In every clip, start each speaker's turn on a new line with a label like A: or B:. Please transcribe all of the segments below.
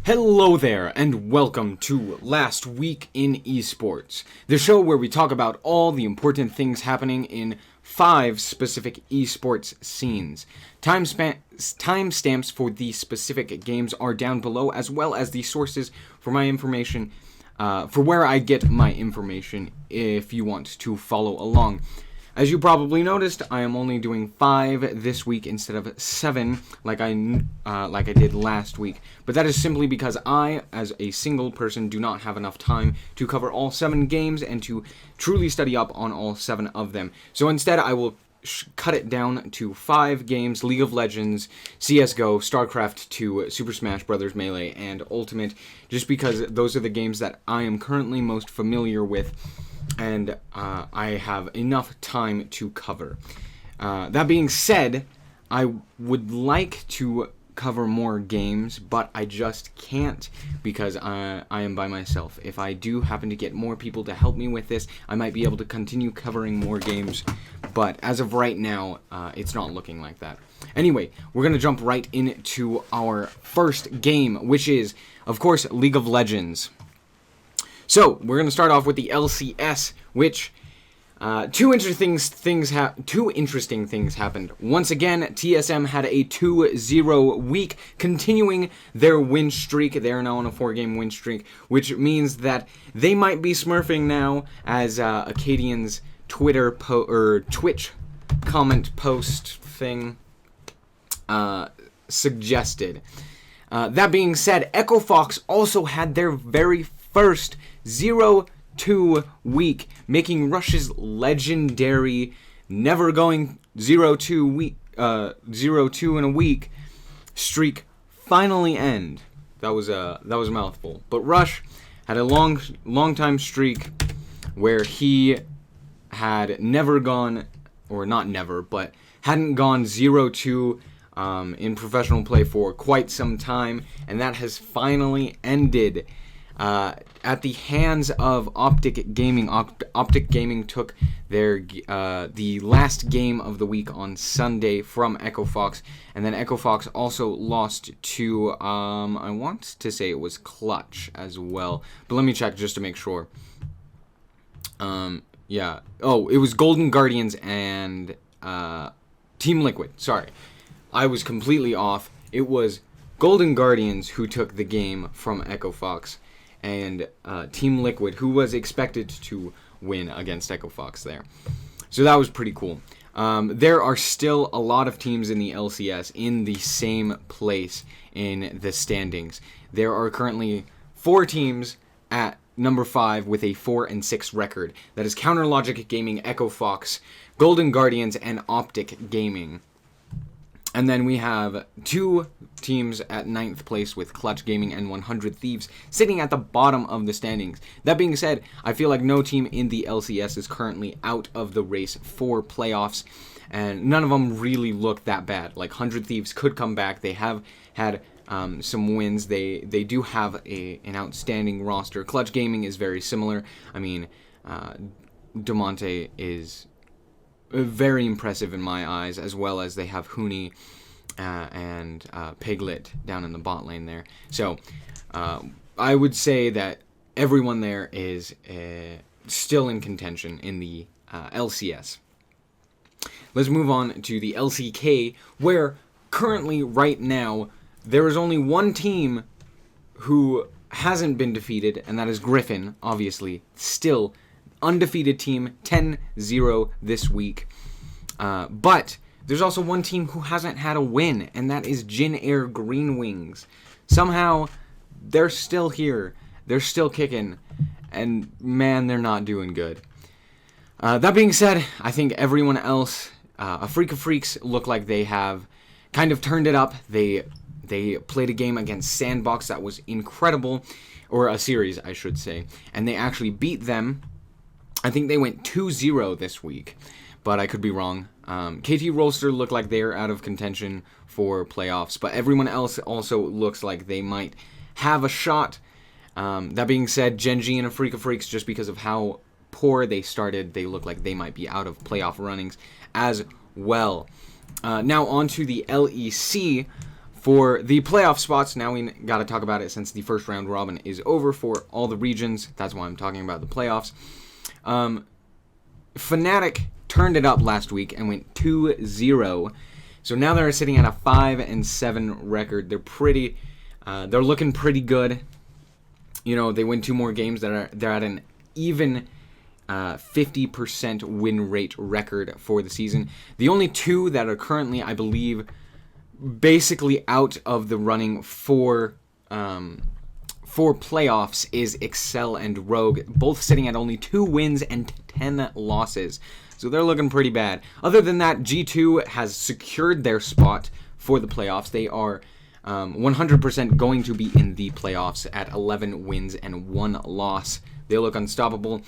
A: Hello there, and welcome to Last Week in Esports, the show where we talk about all the important things happening in 5 specific esports scenes. Timestamps for the specific games are down below, as well as the sources for my information, for where I get my information if you want to follow along. As you probably noticed, I am only doing 5 this week instead of 7 like I did last week. But that is simply because I, as a single person, do not have enough time to cover all 7 games and to truly study up on all 7 of them. So instead, I will cut it down to 5 games: League of Legends, CSGO, StarCraft 2, Super Smash Bros. Melee, and Ultimate, just because those are the games that I am currently most familiar with, and I have enough time to cover. That being said, I would like to cover more games, but I just can't because I am by myself. If I do happen to get more people to help me with this, I might be able to continue covering more games, but as of right now, it's not looking like that. Anyway, we're going to jump right into our first game, which is, of course, League of Legends. So, we're going to start off with the LCS, which two interesting things happened. Once again, TSM had a 2-0 week, continuing their win streak. They are now on a 4-game win streak, which means that they might be smurfing now, as Acadian's Twitch comment post thing suggested. That being said, Echo Fox also had their very first 0-2 week, making Rush's legendary never going 0-2 in a week streak finally end. That was a mouthful. But Rush had a long time streak where he had never gone, or not never, but hadn't gone 0-2 in professional play for quite some time, and that has finally ended at the hands of Optic Gaming. Optic Gaming took their the last game of the week on Sunday from Echo Fox, and then Echo Fox also lost to I want to say it was Clutch as well, but let me check just to make sure. Yeah. Oh, it was Golden Guardians and Team Liquid. Sorry, I was completely off. It was Golden Guardians who took the game from Echo Fox, and Team Liquid, who was expected to win against Echo Fox there. So that was pretty cool. There are still a lot of teams in the LCS in the same place in the standings. There are currently 4 teams at number 5 with a 4-6 record. That is Counter Logic Gaming, Echo Fox, Golden Guardians, and Optic Gaming. And then we have 2 teams at 9th place with Clutch Gaming and 100 Thieves sitting at the bottom of the standings. That being said, I feel like no team in the LCS is currently out of the race for playoffs, and none of them really look that bad. Like 100 Thieves could come back. They have had some wins. They do have an outstanding roster. Clutch Gaming is very similar. I mean, Demonte is very impressive in my eyes, as well as they have Huni and Piglet down in the bot lane there. So I would say that everyone there is still in contention in the LCS. Let's move on to the LCK, where currently, right now, there is only one team who hasn't been defeated, and that is Griffin, obviously. Still undefeated team, 10-0 this week. But there's also one team who hasn't had a win, and that is Jin Air Green Wings. Somehow, they're still here. They're still kicking, and man, they're not doing good. That being said, I think everyone else, Afrika Freaks, look like they have kind of turned it up. They played a game against Sandbox that was incredible, or a series, I should say, and they actually beat them. I think they went 2-0 this week, but I could be wrong. KT Rolster look like they're out of contention for playoffs, but everyone else also looks like they might have a shot. That being said, Genji and Afrika Freaks, just because of how poor they started, they look like they might be out of playoff runnings as well. Now on to the LEC. For the playoff spots, now we got to talk about it since the first round robin is over for all the regions. That's why I'm talking about the playoffs. Fnatic turned it up last week and went 2-0. So now they're sitting at a 5-7 record. They're looking pretty good. You know, they win 2 more games. They're at an even 50% win rate record for the season. The only 2 that are currently, I believe, basically out of the running for playoffs is Excel and Rogue, both sitting at only 2 wins and 10 losses. So they're looking pretty bad. Other than that, G2 has secured their spot for the playoffs. They are 100% going to be in the playoffs at 11 wins and 1 loss. They look unstoppable.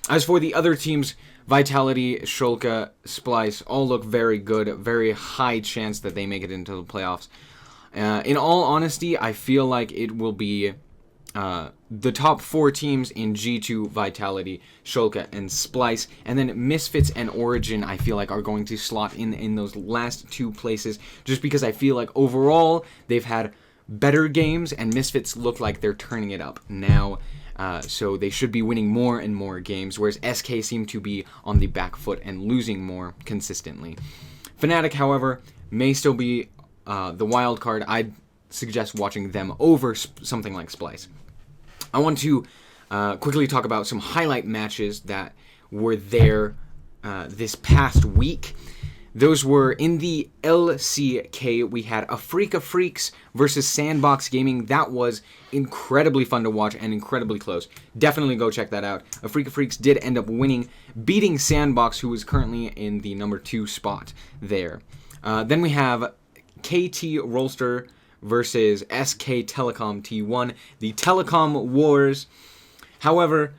A: As for the other teams, Vitality, Schalke, Splice all look very good. Very high chance that they make it into the playoffs. In all honesty, I feel like it will be the top 4 teams in G2, Vitality, Schalke, and Splice. And then Misfits and Origin, I feel like, are going to slot in those last 2 places. Just because I feel like overall, they've had better games, and Misfits look like they're turning it up now. So they should be winning more and more games, whereas SK seem to be on the back foot and losing more consistently. Fnatic, however, may still be the wild card. I'd suggest watching them over something like Splice. I want to quickly talk about some highlight matches that were there this past week. Those were in the LCK. We had Afrika Freaks versus Sandbox Gaming. That was incredibly fun to watch and incredibly close. Definitely go check that out. Afrika Freaks did end up winning, beating Sandbox, who is currently in the number 2 spot there. Then we have KT Rolster versus SK Telecom T1. The Telecom Wars. However,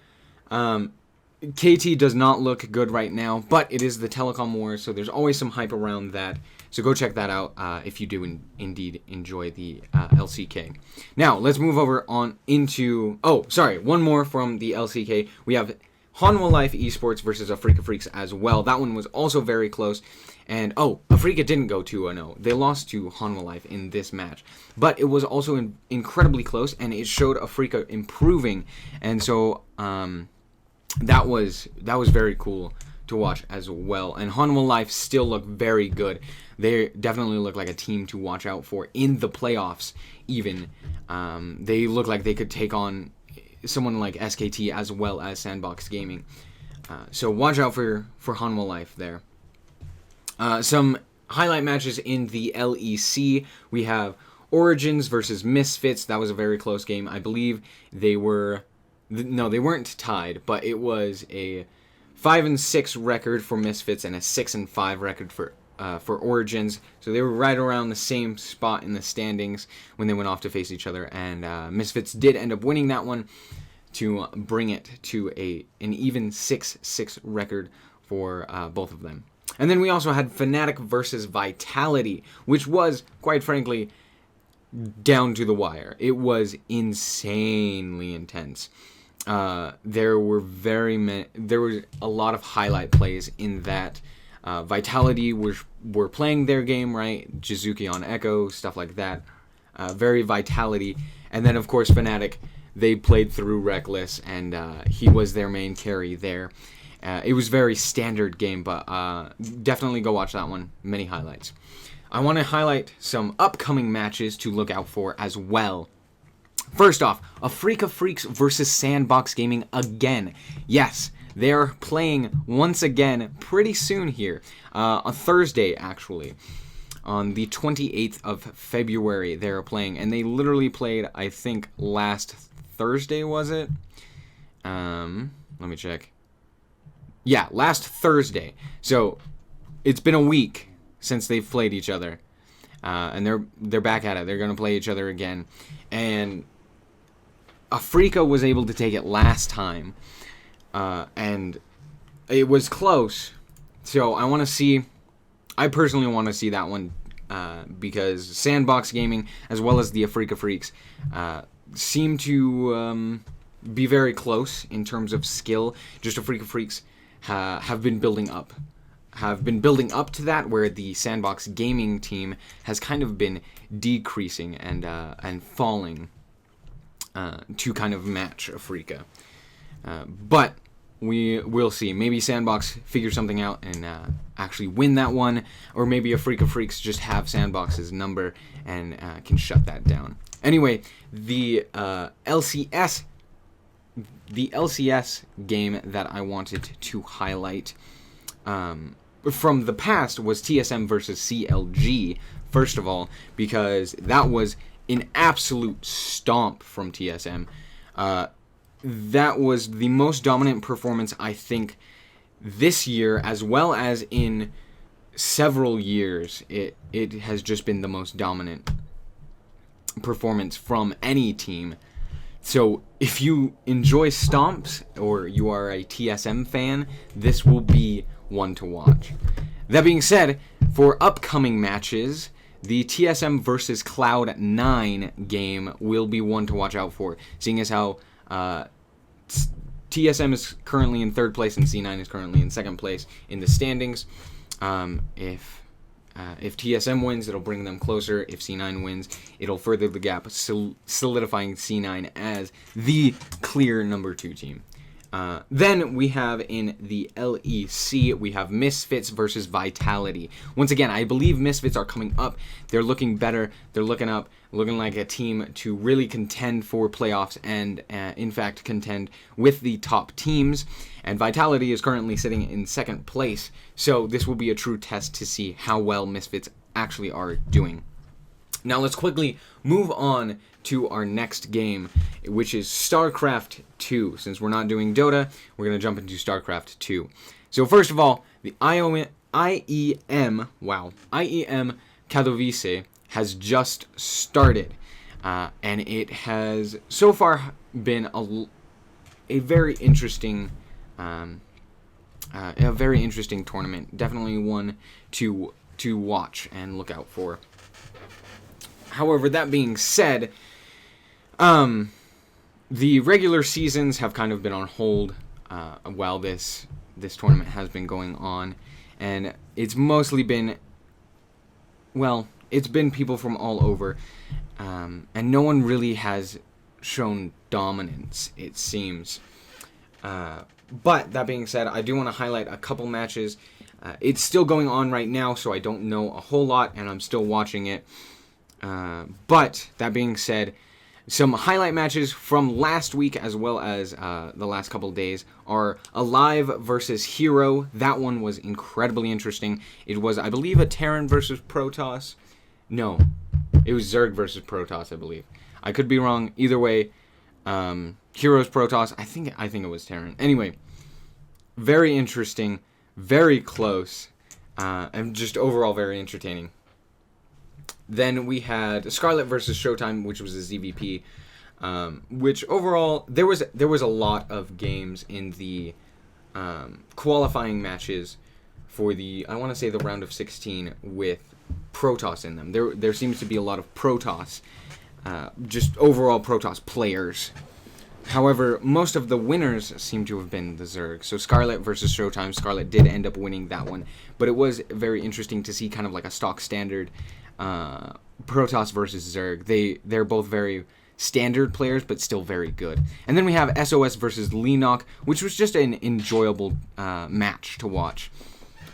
A: KT does not look good right now, but it is the Telecom Wars, so there's always some hype around that. So go check that out if you do indeed enjoy the LCK. Now, let's move over on into... Oh, sorry, one more from the LCK. We have Hanwha Life Esports versus Afrika Freaks as well. That one was also very close. And, Afrika didn't go 2-0. They lost to Hanwha Life in this match. But it was also incredibly close, and it showed Afrika improving. And so... That was very cool to watch as well. And Hanwha Life still look very good. They definitely look like a team to watch out for in the playoffs even. They look like they could take on someone like SKT as well as Sandbox Gaming. So watch out for Hanwha Life there. Some highlight matches in the LEC. We have Origins versus Misfits. That was a very close game. I believe they were... No, they weren't tied, but it was a 5-6 record for Misfits and a 6-5 record for Origins. So they were right around the same spot in the standings when they went off to face each other. And Misfits did end up winning that one to bring it to an even 6-6 record for both of them. And then we also had Fnatic versus Vitality, which was, quite frankly, down to the wire. It was insanely intense. There were a lot of highlight plays in that. Vitality were playing their game right, Jizuki on Echo, stuff like that. Very Vitality, and then of course Fnatic, they played through Reckless, and he was their main carry there. It was very standard game, but definitely go watch that one. Many highlights. I want to highlight some upcoming matches to look out for as well. First off, Afrika Freaks versus Sandbox Gaming again. Yes, they're playing once again pretty soon here. On Thursday, actually. On the 28th of February, they're playing. And they literally played, I think, last Thursday, was it? Let me check. Yeah, last Thursday. So, it's been a week since they've played each other. And they're back at it. They're going to play each other again. And Afrika was able to take it last time. And it was close. So I personally want to see that one. Because Sandbox Gaming, as well as the Afrika Freaks, seem to be very close in terms of skill. Just Afrika Freaks have been building up have been building up to that, where the Sandbox Gaming team has kind of been decreasing and falling to kind of match Afrika. But we will see. Maybe Sandbox figure something out and actually win that one, or maybe Afrika Freaks just have Sandbox's number and can shut that down. Anyway, the LCS game that I wanted to highlight from the past was TSM versus CLG, first of all, because that was an absolute stomp from TSM. That was the most dominant performance, I think, this year, as well as in several years. It has just been the most dominant performance from any team. So if you enjoy stomps, or you are a TSM fan, this will be one to watch. That being said, for upcoming matches, the TSM versus Cloud9 game will be one to watch out for, seeing as how TSM is currently in third place and C9 is currently in second place in the standings. If TSM wins, it'll bring them closer. If C9 wins, it'll further the gap, solidifying C9 as the clear number 2 team. Then we have in the LEC, we have Misfits versus Vitality. Once again, I believe Misfits are coming up. They're looking better. They're looking up, looking like a team to really contend for playoffs and, in fact, contend with the top teams. And Vitality is currently sitting in second place. So this will be a true test to see how well Misfits actually are doing. Now let's quickly move on to our next game, which is StarCraft 2. Since we're not doing Dota, we're going to jump into StarCraft 2. So first of all, the IEM Katowice has just started, and it has so far been a very interesting tournament. Definitely one to watch and look out for. However, that being said, the regular seasons have kind of been on hold while this tournament has been going on, and it's mostly been, well, it's been people from all over, and no one really has shown dominance, it seems. But that being said, I do want to highlight a couple matches. It's still going on right now, so I don't know a whole lot, and I'm still watching it. But that being said, some highlight matches from last week as well as the last couple of days are Alive versus Hero. That one was incredibly interesting. It was, I believe, a Terran versus Protoss. No, it was Zerg versus Protoss, I believe. I could be wrong. Either way, Heroes Protoss. I think it was Terran. Anyway, very interesting, very close, and just overall very entertaining. Then we had Scarlet versus Showtime, which was a ZVP, which overall there was a lot of games in the qualifying matches for the, I want to say, the round of 16 with Protoss in them. There seems to be a lot of Protoss, just overall Protoss players. However, most of the winners seem to have been the Zerg. So Scarlet versus Showtime, Scarlet did end up winning that one, but it was very interesting to see kind of like a stock standard Protoss versus Zerg. They're both very standard players, but still very good. And then we have SOS versus Lenok, which was just an enjoyable match to watch.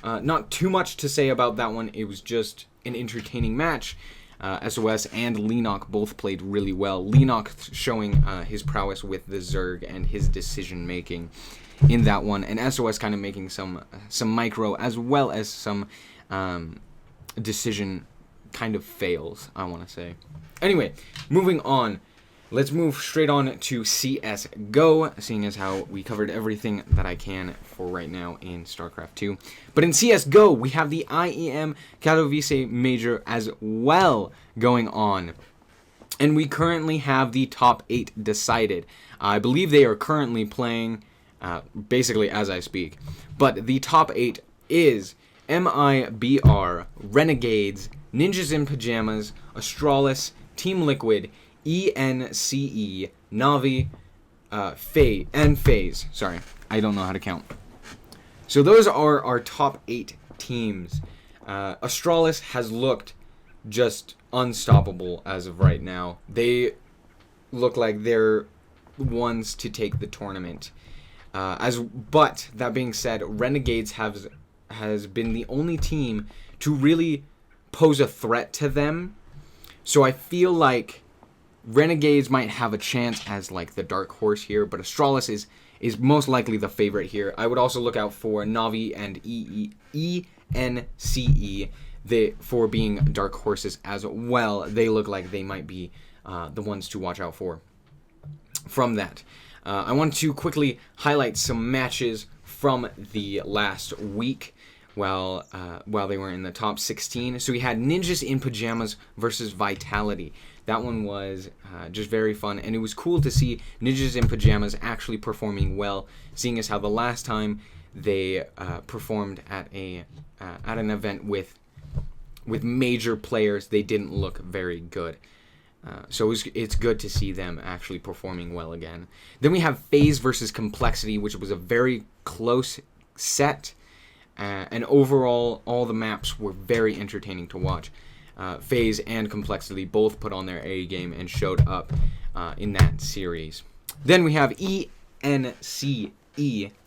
A: Not too much to say about that one. It was just an entertaining match. SOS and Lenok both played really well. Lenok showing his prowess with the Zerg and his decision making in that one, and SOS kind of making some micro as well as some decision kind of fails, I want to say. Anyway, moving on. Let's move straight on to CSGO, seeing as how we covered everything that I can for right now in StarCraft 2. But in CSGO, we have the IEM Katowice Major as well going on. And we currently have the top 8 decided. I believe they are currently playing, basically as I speak. But the top 8 is MIBR, Renegades, Ninjas in Pajamas, Astralis, Team Liquid, ENCE, Navi, and FaZe. Sorry, I don't know how to count. So those are our top 8 teams. Astralis has looked just unstoppable as of right now. They look like they're ones to take the tournament. But that being said, Renegades has been the only team to really pose a threat to them. So I feel like Renegades might have a chance as like the dark horse here, but Astralis is most likely the favorite here. I would also look out for Navi and ENCE for being dark horses as well. They look like they might be the ones to watch out for. From that, I want to quickly highlight some matches from the last week while they were in the top 16. So we had Ninjas in Pajamas versus Vitality. That one was just very fun, and it was cool to see Ninjas in Pajamas actually performing well, seeing as how the last time they performed at an event with major players, they didn't look very good. So it's good to see them actually performing well again. Then we have Phase versus Complexity, which was a very close set, and overall, all the maps were very entertaining to watch. Phase and Complexity both put on their A game and showed up in that series. Then we have ENCE.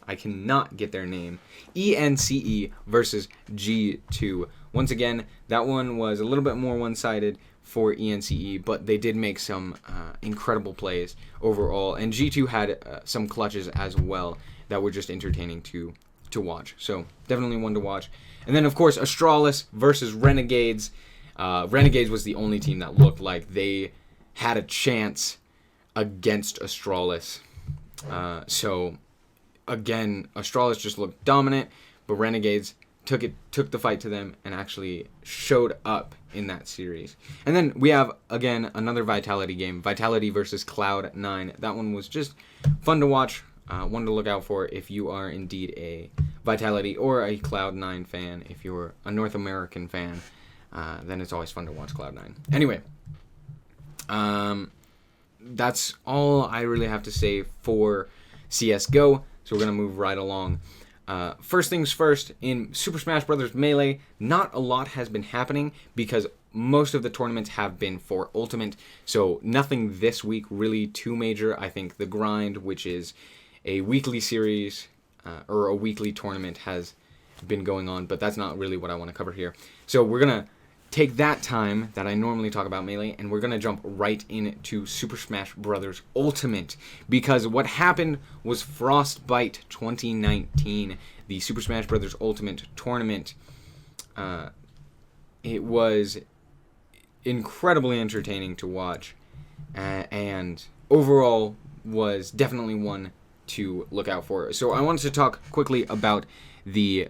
A: I cannot get their name. ENCE versus G2. Once again, that one was a little bit more one-sided for ENCE, but they did make some incredible plays overall. And G2 had some clutches as well that were just entertaining to watch. So definitely one to watch. And then, of course, Astralis versus Renegades. Renegades was the only team that looked like they had a chance against Astralis. So, again, Astralis just looked dominant, but Renegades took the fight to them and actually showed up in that series. And then we have, again, another Vitality game, Vitality versus Cloud9. That one was just fun to watch, one to look out for if you are indeed a Vitality or a Cloud9 fan. If you're a North American fan, then it's always fun to watch Cloud9. Anyway, that's all I really have to say for CSGO, so we're going to move right along. First things first, in Super Smash Bros. Melee, not a lot has been happening because most of the tournaments have been for Ultimate, so nothing this week really too major. I think the grind, which is a weekly series or a weekly tournament, has been going on, but that's not really what I want to cover here. So we're going to take that time that I normally talk about Melee, and we're going to jump right into Super Smash Bros. Ultimate, because what happened was Frostbite 2019, the Super Smash Bros. Ultimate tournament. It was incredibly entertaining to watch, and overall was definitely one to look out for. So I wanted to talk quickly about the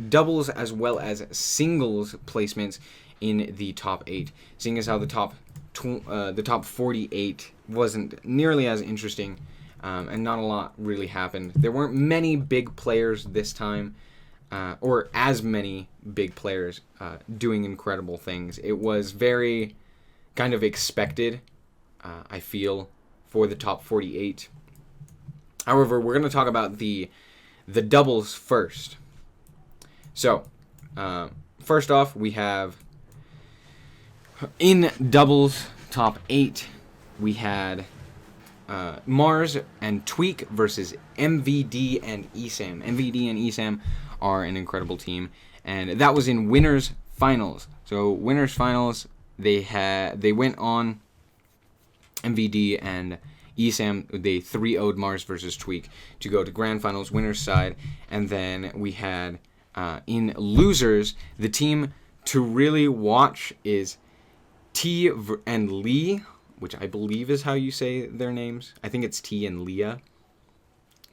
A: doubles as well as singles placements in the top 8, seeing as how the top 48 wasn't nearly as interesting, and not a lot really happened. There weren't many big players this time, or as many big players doing incredible things. It was very kind of expected, I feel, for the top 48. However, we're going to talk about the doubles first. So, first off, we have, in doubles top 8, we had Mars and Tweak versus MVD and ESAM. MVD and ESAM are an incredible team, and that was in winners finals. So, winners finals, they went on MVD and ESAM. They 3-0'd Mars versus Tweak to go to grand finals, winners side, and then we had in losers, the team to really watch is T and Lee, which I believe is how you say their names. I think it's T and Leah,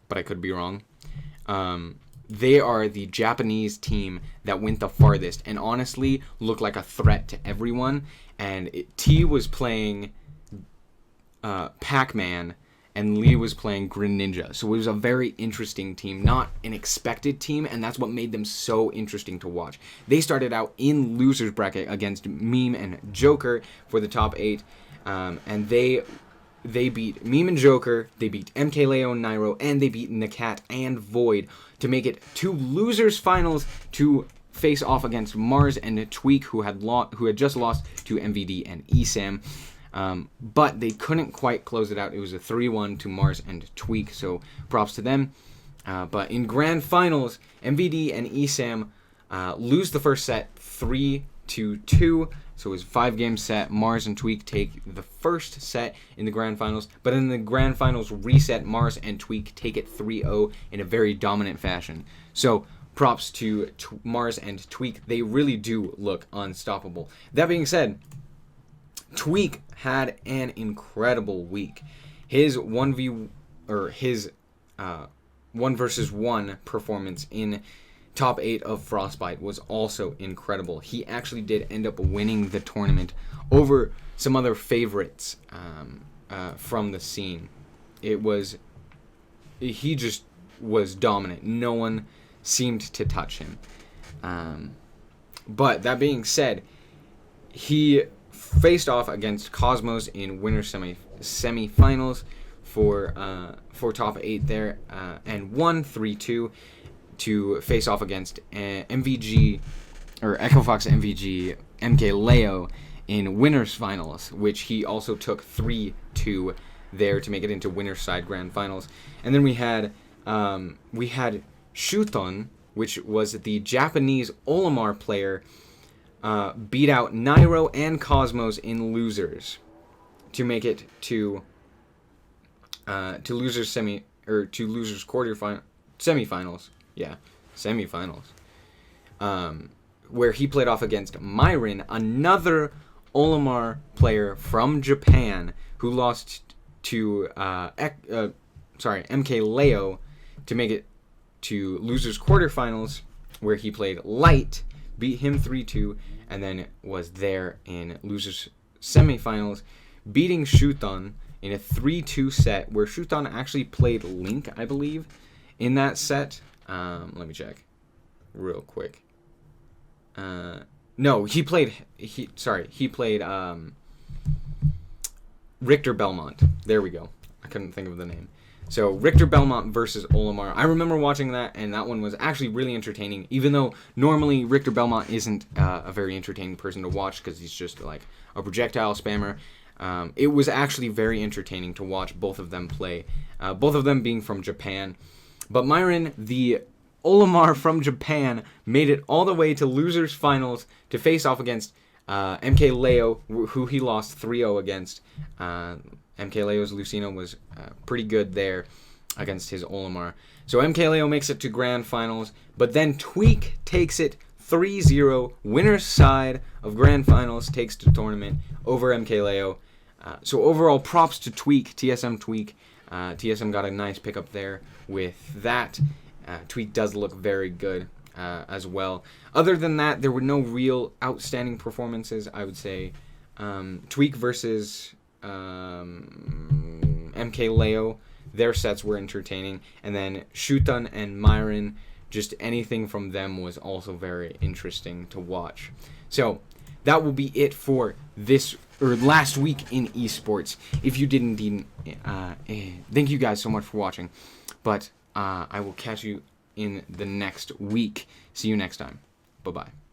A: but I could be wrong. They are the Japanese team that went the farthest and honestly looked like a threat to everyone. And T was playing Pac-Man, and Lee was playing Greninja. So it was a very interesting team, not an expected team, and that's what made them so interesting to watch. They started out in losers bracket against Meme and Joker for the top 8, and they they beat Meme and Joker, they beat MK Leo and Nairo, and they beat Nakat and Void to make it to losers finals to face off against Mars and Tweak, who had just lost to MVD and ESAM. But they couldn't quite close it out. It was a 3-1 to Mars and Tweak, so props to them. But in grand finals, MVD and ESAM lose the first set 3-2. So it was a 5-game set. Mars and Tweak take the first set in the grand finals. But in the grand finals reset, Mars and Tweak take it 3-0 in a very dominant fashion. So props to Mars and Tweak. They really do look unstoppable. That being said, Tweak had an incredible week. His 1 versus 1 performance in top 8 of Frostbite was also incredible. He actually did end up winning the tournament over some other favorites from the scene. He just was dominant. No one seemed to touch him. But that being said, he faced off against Cosmos in winner semifinals for top 8 there, and won 3-2 to face off against MVG, or Echo Fox MVG, MK Leo in winners finals, which he also took 3-2 there to make it into winners side grand finals. And then we had Shuton, which was the Japanese Olimar player, beat out Nairo and Cosmos in losers to make it to losers semifinals. Yeah, semifinals. Where he played off against Myron, another Olimar player from Japan, who lost to MK Leo to make it to losers quarterfinals, where he played Light, beat him 3-2, and then was there in losers semifinals, beating Shuton in a 3-2 set, where Shuton actually played Link, I believe, in that set. Let me check real quick. No, he played Richter Belmont. There we go. I couldn't think of the name. So Richter Belmont versus Olimar. I remember watching that, and that one was actually really entertaining, even though normally Richter Belmont isn't a very entertaining person to watch because he's just like a projectile spammer. It was actually very entertaining to watch both of them play, both of them being from Japan. But Myron, the Olimar from Japan, made it all the way to losers finals to face off against MK Leo, who he lost 3-0 against. MK Leo's Lucino was pretty good there against his Olimar. So MK Leo makes it to grand finals, but then Tweak takes it 3-0. Winner's side of grand finals takes the tournament over MK Leo. So overall, props to Tweak, TSM Tweak. TSM got a nice pickup there with that. Tweak does look very good as well. Other than that, there were no real outstanding performances, I would say. Tweak versus MK Leo, their sets were entertaining. And then Shuton and Myron, just anything from them was also very interesting to watch. So that will be it for this last week in esports. If you didn't, thank you guys so much for watching. But I will catch you in the next week. See you next time. Bye-bye.